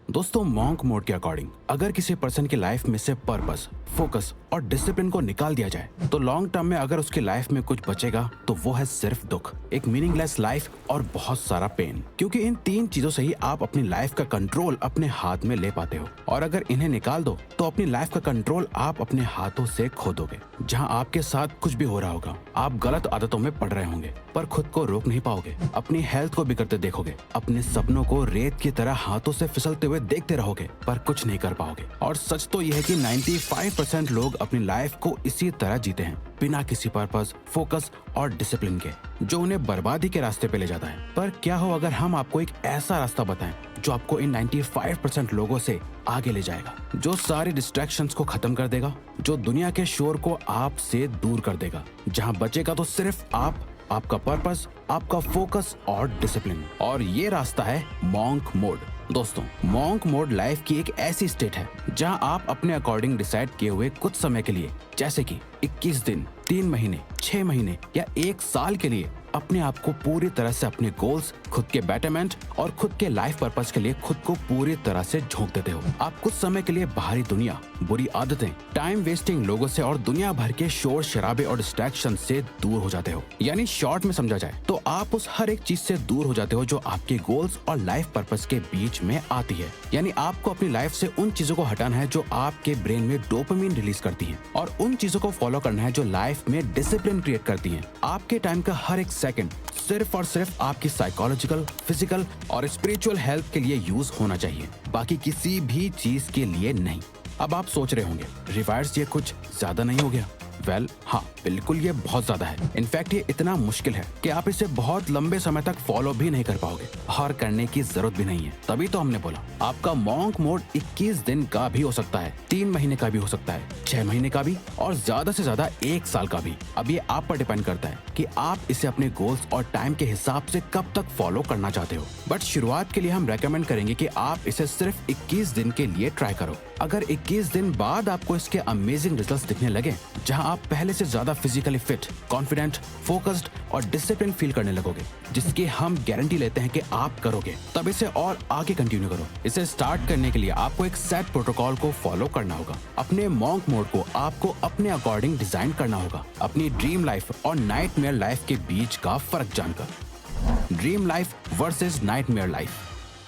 दोस्तों, monk mode के according अगर किसी पर्सन की लाइफ में से पर्पस, फोकस और डिसिप्लिन को निकाल दिया जाए तो लॉन्ग टर्म में अगर उसकी लाइफ में कुछ बचेगा तो वो है सिर्फ दुख, एक मीनिंगलेस लाइफ और बहुत सारा पेन। क्योंकि इन तीन चीजों से ही आप अपनी लाइफ का कंट्रोल अपने हाथ में ले पाते हो, और अगर इन्हें निकाल दो तो अपनी लाइफ का कंट्रोल आप अपने हाथों से खो दोगे। जहाँ आपके साथ कुछ भी हो रहा होगा, आप गलत आदतों में पड़ रहे होंगे पर खुद को रोक नहीं पाओगे, अपनी हेल्थ को बिगड़ते देखोगे, अपने सपनों को रेत की तरह हाथों से फिसलते हुए देखते रहोगे पर कुछ नहीं कर पाओगे। और सच तो यह है कि 95% लोग अपनी लाइफ को इसी तरह जीते हैं, बिना किसी पर्पस, फोकस और डिसिप्लिन के, जो उन्हें बर्बादी के रास्ते पे ले जाता है। पर क्या हो अगर हम आपको एक ऐसा रास्ता बताएं जो आपको इन 95% लोगों से आगे ले जाएगा, जो सारी डिस्ट्रैक्शंस को खत्म कर देगा, जो दुनिया के शोर को आपसे दूर कर देगा, जहां बचेगा तो सिर्फ आप, आपका पर्पस, आपका फोकस और डिसिप्लिन। और ये रास्ता है मॉन्क मोड। दोस्तों, मॉन्क मोड लाइफ की एक ऐसी स्टेट है जहां आप अपने अकॉर्डिंग डिसाइड किए हुए कुछ समय के लिए, जैसे कि 21 दिन, 3 महीने, 6 महीने या 1 साल के लिए अपने आप को पूरी तरह से अपने गोल्स, खुद के बेटरमेंट और खुद के लाइफ पर्पस के लिए खुद को पूरी तरह से झोंक देते हो। आप कुछ समय के लिए बाहरी दुनिया, बुरी आदतें, टाइम वेस्टिंग लोगों से और दुनिया भर के शोर शराबे और डिस्ट्रैक्शन से दूर हो जाते हो। यानी शॉर्ट में समझा जाए तो आप उस हर एक चीज से दूर हो जाते हो जो आपके गोल्स और लाइफ पर्पस के बीच में आती है। यानी आपको अपनी लाइफ से उन चीजों को हटाना है जो आपके ब्रेन में डोपामिन रिलीज करती हैं, और उन चीजों को फॉलो करना है जो लाइफ में डिसिप्लिन क्रिएट करती हैं। आपके टाइम का हर एक सेकंड सिर्फ और सिर्फ आपकी साइकोलॉजिकल, फिजिकल और स्पिरिचुअल हेल्थ के लिए यूज होना चाहिए, बाकी किसी भी चीज के लिए नहीं। अब आप सोच रहे होंगे, रिवायर्स ये कुछ ज्यादा नहीं हो गया? वेल, हाँ, बिल्कुल ये बहुत ज्यादा है। इनफैक्ट ये इतना मुश्किल है कि आप इसे बहुत लंबे समय तक फॉलो भी नहीं कर पाओगे, और करने की जरूरत भी नहीं है। तभी तो हमने बोला आपका मॉन्क मोड 21 दिन का भी हो सकता है, 3 महीने का भी हो सकता है, 6 महीने का भी, और ज्यादा से ज्यादा 1 साल का भी। अब ये आप पर डिपेंड करता है कि आप इसे अपने गोल्स और टाइम के हिसाब से कब तक फॉलो करना चाहते हो। बट शुरुआत के लिए हम रेकमेंड करेंगे कि आप इसे सिर्फ 21 दिन के लिए ट्राई करो। अगर 21 दिन बाद आपको इसके अमेजिंग रिजल्ट्स दिखने लगे, जहां आप पहले से ज्यादा फिजिकली फिट, कॉन्फिडेंट, फोकस्ड और डिसिप्लिन फील करने लगोगे, जिसकी हम गारंटी लेते हैं कि आप करोगे, तब इसे और आगे कंटिन्यू करो। इसे स्टार्ट करने के लिए आपको एक सेट प्रोटोकॉल को फॉलो करना होगा। अपने मॉन्क मोड को आपको अपने अकॉर्डिंग डिजाइन करना होगा, अपनी ड्रीम लाइफ और नाइटमेयर लाइफ के बीच का फर्क जानकर। Dream life versus nightmare life.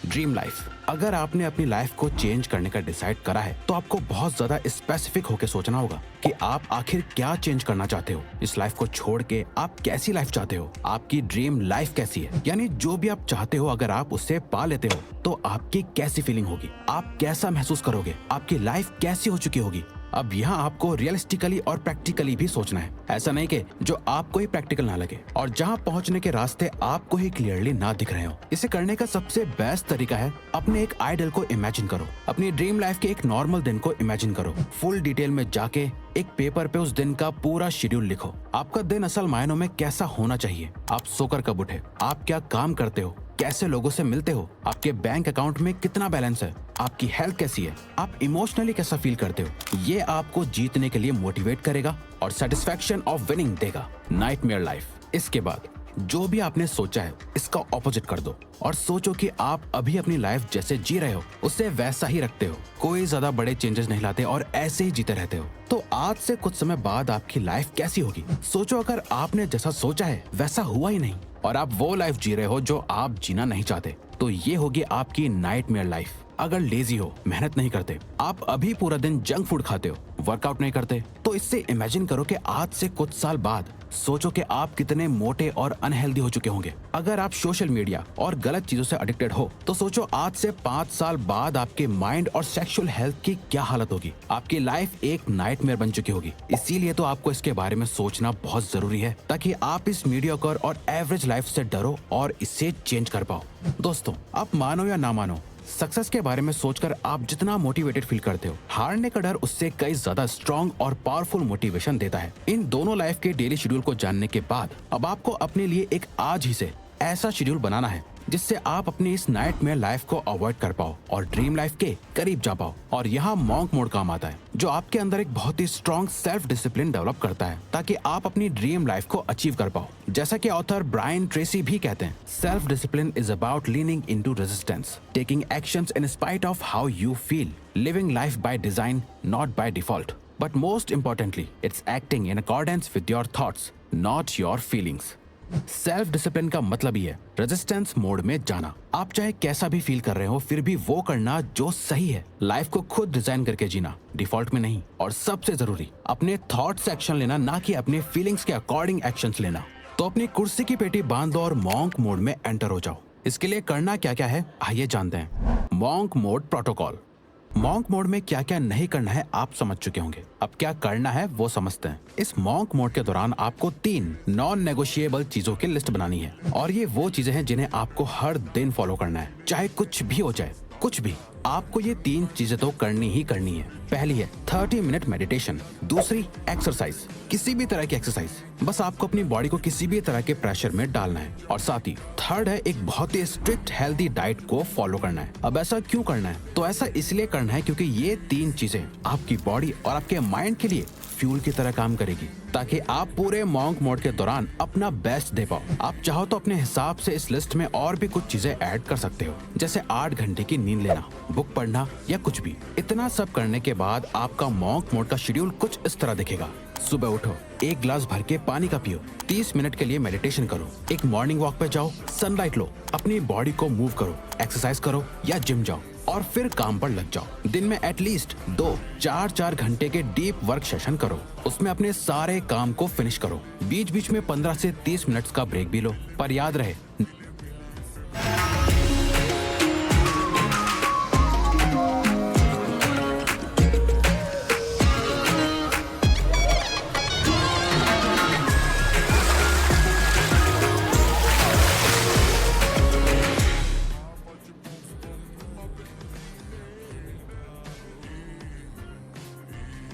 Dream life, अगर आपने अपनी लाइफ को चेंज करने का डिसाइड करा है तो आपको बहुत ज्यादा स्पेसिफिक होकर सोचना होगा कि आप आखिर क्या चेंज करना चाहते हो। इस लाइफ को छोड़ के आप कैसी लाइफ चाहते हो, आपकी ड्रीम लाइफ कैसी है। यानी जो भी आप चाहते हो, अगर आप उसे पा लेते हो तो आपकी कैसी फीलिंग होगी, आप कैसा महसूस करोगे, आपकी लाइफ कैसी हो चुकी होगी। अब यहाँ आपको रियलिस्टिकली और प्रैक्टिकली भी सोचना है। ऐसा नहीं कि जो आपको ही प्रैक्टिकल ना लगे और जहाँ पहुँचने के रास्ते आपको ही क्लियरली ना दिख रहे हो। इसे करने का सबसे बेस्ट तरीका है अपने एक आइडल को इमेजिन करो। अपनी ड्रीम लाइफ के एक नॉर्मल दिन को इमेजिन करो। फुल डिटेल में जाके एक पेपर पे उस दिन का पूरा शेड्यूल लिखो। आपका दिन असल मायनों में कैसा होना चाहिए, आप सोकर कब उठे, आप क्या काम करते हो, कैसे लोगों से मिलते हो, आपके बैंक अकाउंट में कितना बैलेंस है, आपकी हेल्थ कैसी है, आप इमोशनली कैसा फील करते हो। ये आपको जीतने के लिए मोटिवेट करेगा और सेटिस्फैक्शन ऑफ विनिंग देगा। Nightmare life. इसके बाद जो भी आपने सोचा है इसका ऑपोजिट कर दो और सोचो कि आप अभी अपनी लाइफ जैसे जी रहे हो उसे वैसा ही रखते हो, कोई ज्यादा बड़े चेंजेस नहीं लाते और ऐसे ही जीते रहते हो। तो आज से कुछ समय बाद आपकी लाइफ कैसी होगी सोचो। अगर आपने जैसा सोचा है वैसा हुआ ही नहीं और आप वो लाइफ जी रहे हो जो आप जीना नहीं चाहते, तो ये होगी आपकी नाइटमेयर लाइफ। अगर लेजी हो, मेहनत नहीं करते, आप अभी पूरा दिन जंक फूड खाते हो, वर्कआउट नहीं करते, तो इससे इमेजिन करो कि आज से कुछ साल बाद सोचो कि आप कितने मोटे और अनहेल्दी हो चुके होंगे। अगर आप सोशल मीडिया और गलत चीजों से एडिक्टेड हो तो सोचो आज से 5 साल बाद आपके माइंड और सेक्सुअल हेल्थ की क्या हालत होगी। आपकी लाइफ एक नाइटमेयर बन चुकी होगी। इसीलिए तो आपको इसके बारे में सोचना बहुत जरूरी है ताकि आप इस मीडियोकर और एवरेज लाइफ से डरो और इसे चेंज कर पाओ। दोस्तों, आप मानो या ना मानो, सक्सेस के बारे में सोचकर आप जितना मोटिवेटेड फील करते हो, हारने का डर उससे कई ज्यादा स्ट्रॉन्ग और पावरफुल मोटिवेशन देता है। इन दोनों लाइफ के डेली शेड्यूल को जानने के बाद अब आपको अपने लिए एक आज ही से ऐसा शेड्यूल बनाना है जिससे आप अपनी इस नाइटमेयर लाइफ को अवॉइड कर पाओ और ड्रीम लाइफ के करीब जा पाओ। और यहाँ मॉन्क मोड काम आता है, जो आपके अंदर एक बहुत ही स्ट्रॉन्ग सेल्फ डिसिप्लिन डेवलप करता है ताकि आप अपनी ड्रीम लाइफ को अचीव कर पाओ। जैसा कि ऑथर ब्रायन ट्रेसी भी कहते हैं, self discipline is about leaning into resistance, taking actions in spite of how you feel, living life by design not by default, but most importantly it's acting in accordance with your thoughts not your feelings. Self discipline का मतलब ही है resistance mode में जाना। आप चाहे कैसा भी feel कर रहे हो, फिर भी वो करना जो सही है। लाइफ को खुद डिजाइन करके जीना, डिफॉल्ट में नहीं। और सबसे जरूरी, अपने थॉट से एक्शन लेना, ना कि अपने फीलिंग्स के अकॉर्डिंग एक्शंस लेना। तो अपनी कुर्सी की पेटी बांध दो और मॉन्क मोड में एंटर हो जाओ। इसके लिए करना क्या क्या है, आइए जानते हैं। Monk mode protocol. Monk mode में क्या क्या नहीं करना है आप समझ चुके होंगे, अब क्या करना है वो समझते हैं। इस मॉन्क मोड के दौरान आपको 3 नॉन नेगोशिएबल चीजों की लिस्ट बनानी है, और ये वो चीजें हैं जिन्हें आपको हर दिन फॉलो करना है, चाहे कुछ भी हो जाए, कुछ भी। आपको ये 3 चीजें तो करनी ही करनी है। पहली है 30 मिनट मेडिटेशन। दूसरी एक्सरसाइज, किसी भी तरह की एक्सरसाइज, बस आपको अपनी बॉडी को किसी भी तरह के प्रेशर में डालना है। और साथ ही थर्ड है एक बहुत ही स्ट्रिक्ट हेल्दी डाइट को फॉलो करना है। अब ऐसा क्यों करना है? तो ऐसा इसलिए करना है क्योंकि ये 3 चीजें आपकी बॉडी और आपके माइंड के लिए फ्यूल की तरह काम करेगी, ताकि आप पूरे मॉन्क मोड के दौरान अपना बेस्ट दे पाओ। आप चाहो तो अपने हिसाब से इस लिस्ट में और भी कुछ चीजें ऐड कर सकते हो, जैसे 8 घंटे की नींद लेना, बुक पढ़ना या कुछ भी। इतना सब करने के बाद आपका मॉन्क मोड का शेड्यूल कुछ इस तरह दिखेगा। सुबह उठो, 1 गिलास भर के पानी का पियो, 30 मिनट के लिए मेडिटेशन करो, एक मॉर्निंग वॉक पे जाओ, सनलाइट लो, अपनी बॉडी को मूव करो, एक्सरसाइज करो या जिम जाओ, और फिर काम पर लग जाओ। दिन में एटलीस्ट 2-4 घंटे के डीप वर्क सेशन करो, उसमें अपने सारे काम को फिनिश करो। बीच बीच में 15 से 30 मिनट्स का ब्रेक भी लो, पर याद रहे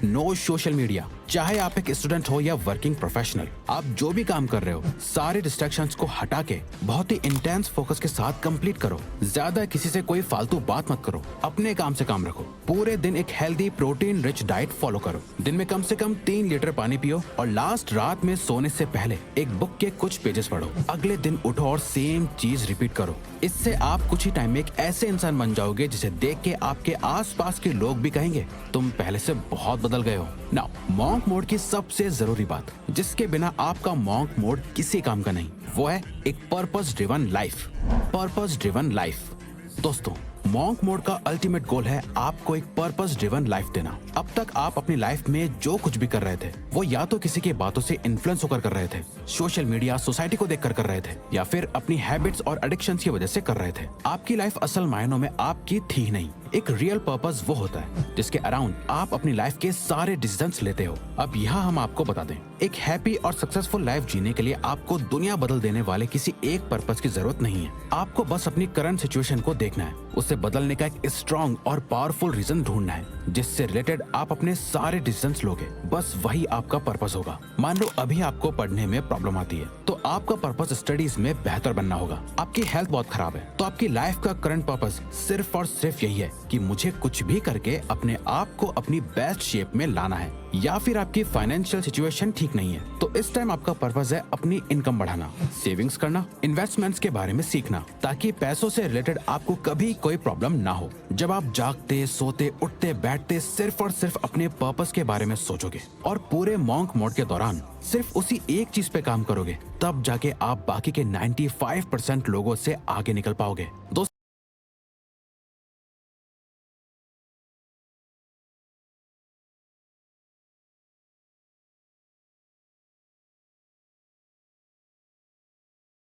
नो सोशल मीडिया। चाहे आप एक स्टूडेंट हो या वर्किंग प्रोफेशनल, आप जो भी काम कर रहे हो, सारे डिस्ट्रैक्शंस को हटा के बहुत ही इंटेंस फोकस के साथ कंप्लीट करो। ज्यादा किसी से कोई फालतू बात मत करो, अपने काम से काम रखो। पूरे दिन एक healthy protein rich diet follow करो। दिन में कम से कम 3 लीटर पानी पियो, और लास्ट रात में सोने से पहले एक बुक के कुछ पेजेस पढ़ो। अगले दिन उठो और सेम चीज रिपीट करो। इससे आप कुछ ही टाइम में एक ऐसे इंसान बन जाओगे जिसे देख के आपके आसपास के लोग भी कहेंगे तुम पहले से बहुत बदल गए हो। नाउ मॉन्क मोड की सबसे जरूरी बात, जिसके बिना आपका मॉन्क मोड किसी काम का नहीं, वो है एक purpose driven life. Purpose driven life. दोस्तों, मॉन्क मोड का अल्टीमेट गोल है आपको एक पर्पस ड्रिवन लाइफ देना। अब तक आप अपनी लाइफ में जो कुछ भी कर रहे थे, वो या तो किसी की बातों से इन्फ्लुएंस होकर कर रहे थे, सोशल मीडिया, सोसाइटी को देखकर कर रहे थे, या फिर अपनी हैबिट्स और एडिक्शंस की वजह से कर रहे थे। आपकी लाइफ असल मायनों में आपकी थी ही नहीं। एक रियल पर्पस वो होता है जिसके अराउंड आप अपनी लाइफ के सारे डिसीजंस लेते हो। अब यहाँ हम आपको बता दें, एक हैप्पी और सक्सेसफुल लाइफ जीने के लिए आपको दुनिया बदल देने वाले किसी एक पर्पस की जरूरत नहीं है। आपको बस अपनी करंट सिचुएशन को देखना है, उसे बदलने का एक स्ट्रॉन्ग और पावरफुल रीजन ढूंढना है जिससे रिलेटेड आप अपने सारे डिसीजंस लोगे। बस वही आपका पर्पस होगा। मान लो अभी आपको पढ़ने में प्रॉब्लम आती है, तो आपका पर्पस स्टडीज में बेहतर बनना होगा। आपकी हेल्थ बहुत खराब है, तो आपकी लाइफ का करंट पर्पस सिर्फ और सिर्फ यही है कि मुझे कुछ भी करके अपने आप को अपनी बेस्ट शेप में लाना है। या फिर आपकी फाइनेंशियल सिचुएशन ठीक नहीं है, तो इस टाइम आपका पर्पस है अपनी इनकम बढ़ाना, सेविंग्स करना, इन्वेस्टमेंट्स के बारे में सीखना, ताकि पैसों से रिलेटेड आपको कभी कोई प्रॉब्लम ना हो। जब आप जागते, सोते, उठते, बैठते सिर्फ और सिर्फ अपने पर्पस के बारे में सोचोगे और पूरे मॉन्क मोड के दौरान सिर्फ उसी एक चीज पे काम करोगे, तब जाके आप बाकी के 95% लोगों से आगे निकल पाओगे। दोस्तों,